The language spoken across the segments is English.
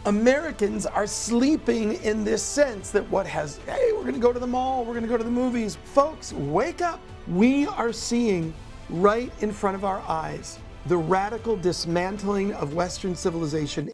Americans are sleeping in this sense that hey, we're gonna go to the mall, we're gonna go to the movies. Folks, wake up. We are seeing right in front of our eyes the radical dismantling of Western civilization.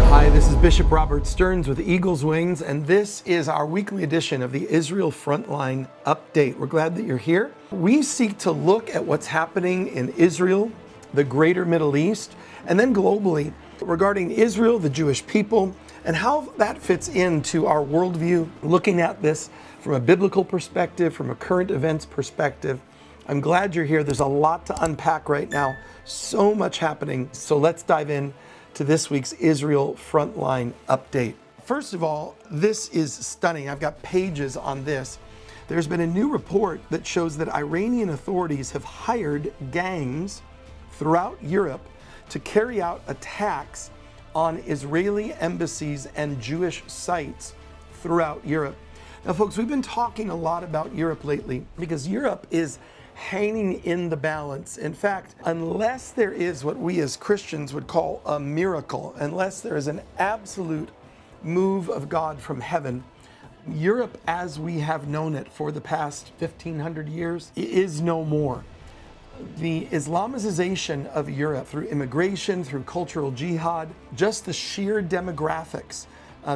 Hi, this is Bishop Robert Stearns with Eagle's Wings, and this is our weekly edition of the Israel Frontline Update. We're glad that you're here. We seek to look at what's happening in Israel, the greater Middle East, and then globally regarding Israel, the Jewish people, and how that fits into our worldview, looking at this from a biblical perspective, from a current events perspective. I'm glad you're here. There's a lot to unpack right now. So much happening. So let's dive in to this week's Israel Frontline Update. First of all, this is stunning. I've got pages on this. There's been a new report that shows that Iranian authorities have hired gangs throughout Europe to carry out attacks on Israeli embassies and Jewish sites throughout Europe. Now, folks, we've been talking a lot about Europe lately because Europe is hanging in the balance. In fact, unless there is what we as Christians would call a miracle, unless there is an absolute move of God from heaven, Europe as we have known it for the past 1,500 years is no more. The Islamization of Europe through immigration, through cultural jihad, just the sheer demographics,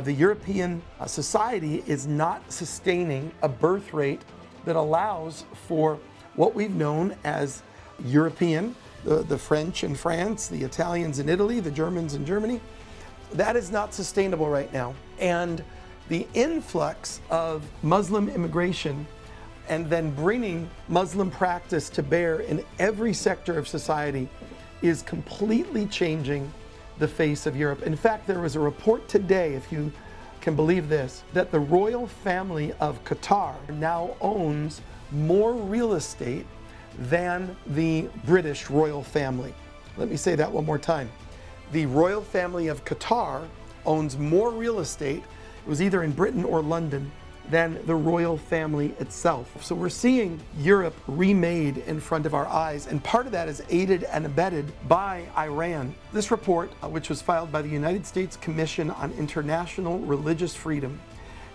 the European society is not sustaining a birth rate that allows for what we've known as European, the French in France, the Italians in Italy, the Germans in Germany. That is not sustainable right now. And the influx of Muslim immigration and then bringing Muslim practice to bear in every sector of society is completely changing the face of Europe. In fact, there was a report today, if you can believe this, that the royal family of Qatar now owns more real estate than the British royal family. Let me say that one more time. The royal family of Qatar owns more real estate, it was either in Britain or London, than the royal family itself. So we're seeing Europe remade in front of our eyes, and part of that is aided and abetted by Iran. This report, which was filed by the United States Commission on International Religious Freedom,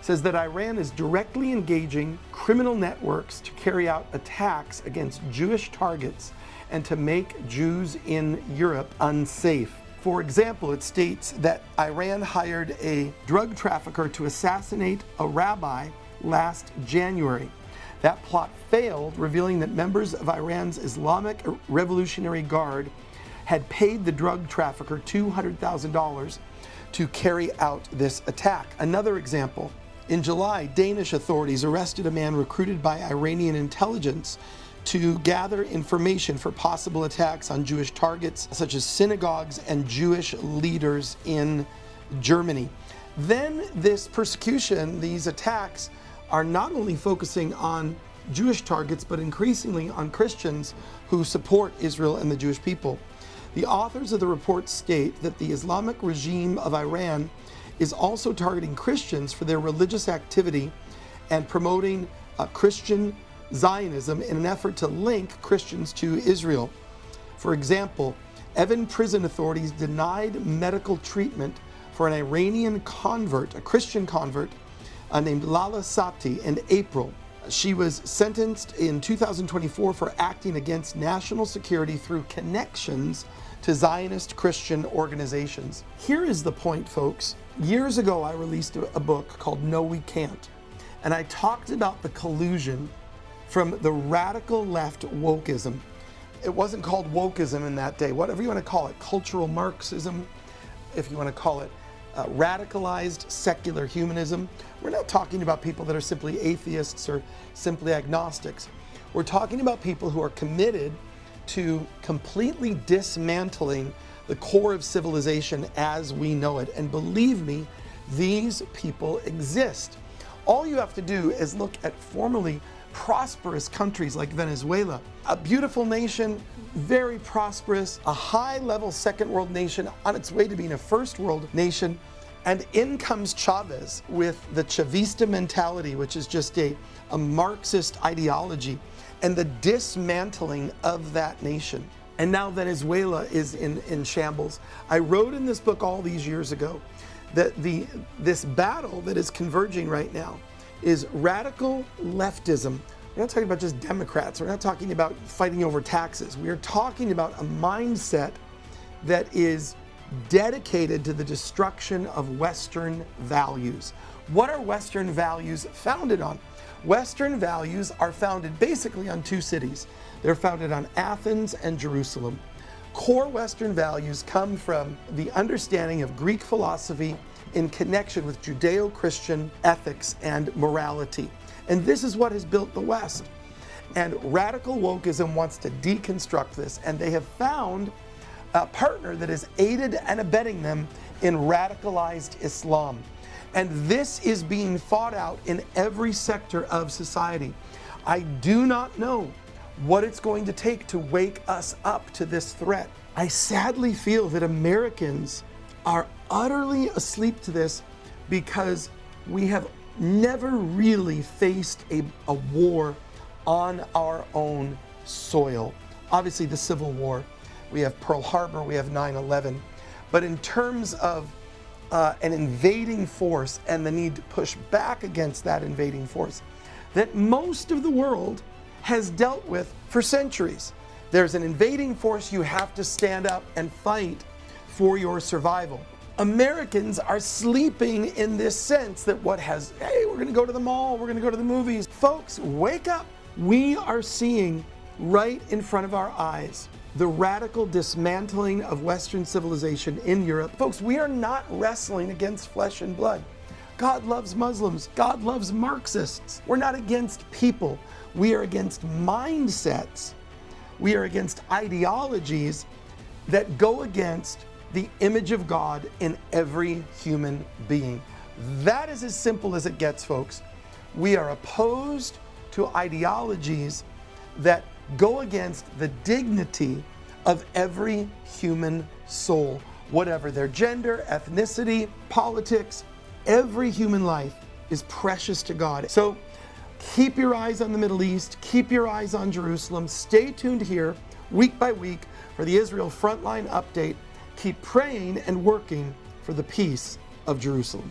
says that Iran is directly engaging criminal networks to carry out attacks against Jewish targets and to make Jews in Europe unsafe. For example, it states that Iran hired a drug trafficker to assassinate a rabbi last January. That plot failed, revealing that members of Iran's Islamic Revolutionary Guard had paid the drug trafficker $200,000 to carry out this attack. Another example, in July, Danish authorities arrested a man recruited by Iranian intelligence to gather information for possible attacks on Jewish targets, such as synagogues and Jewish leaders in Germany. Then this persecution, these attacks, are not only focusing on Jewish targets, but increasingly on Christians who support Israel and the Jewish people. The authors of the report state that the Islamic regime of Iran is also targeting Christians for their religious activity and promoting Christian Zionism in an effort to link Christians to Israel. For example, Evin prison authorities denied medical treatment for an Iranian convert, a Christian convert, named Lala Sati in April. She was sentenced in 2024 for acting against national security through connections to Zionist Christian organizations. Here is the point, folks. Years ago, I released a book called No We Can't, and I talked about the collusion from the radical left wokeism. It wasn't called wokeism in that day, whatever you want to call it, cultural Marxism, if you want to call it radicalized secular humanism. We're not talking about people that are simply atheists or simply agnostics. We're talking about people who are committed to completely dismantling the core of civilization as we know it. And believe me, these people exist. All you have to do is look at formerly prosperous countries like Venezuela, a beautiful nation, very prosperous, a high-level second world nation on its way to being a first world nation. And in comes Chavez with the Chavista mentality, which is just a Marxist ideology. and the dismantling of that nation. And now Venezuela is in shambles. I wrote in this book all these years ago that this battle that is converging right now is radical leftism. We're not talking about just Democrats. We're not talking about fighting over taxes. We are talking about a mindset that is dedicated to the destruction of Western values. What are Western values founded on? Western values are founded basically on two cities. They're founded on Athens and Jerusalem. Core Western values come from the understanding of Greek philosophy in connection with Judeo-Christian ethics and morality. And this is what has built the West. And radical wokeism wants to deconstruct this, and they have found a partner that has aided and abetting them in radicalized Islam. And this is being fought out in every sector of society. I do not know what it's going to take to wake us up to this threat. I sadly feel that Americans are utterly asleep to this because we have never really faced a war on our own soil. Obviously the Civil War, we have Pearl Harbor, we have 9/11, but in terms of an invading force and the need to push back against that invading force that most of the world has dealt with for centuries. There's an invading force, you have to stand up and fight for your survival. Americans are sleeping in this sense that hey, we're gonna go to the mall, we're gonna go to the movies. Folks, wake up. We are seeing right in front of our eyes the radical dismantling of Western civilization in Europe. Folks, we are not wrestling against flesh and blood. God loves Muslims. God loves Marxists. We're not against people. We are against mindsets. We are against ideologies that go against the image of God in every human being. That is as simple as it gets, folks. We are opposed to ideologies that go against the dignity of every human soul, whatever their gender, ethnicity, politics. Every human life is precious to God. So keep your eyes on the Middle East, keep your eyes on Jerusalem. Stay tuned here week by week for the Israel Frontline update. Keep praying and working for the peace of Jerusalem.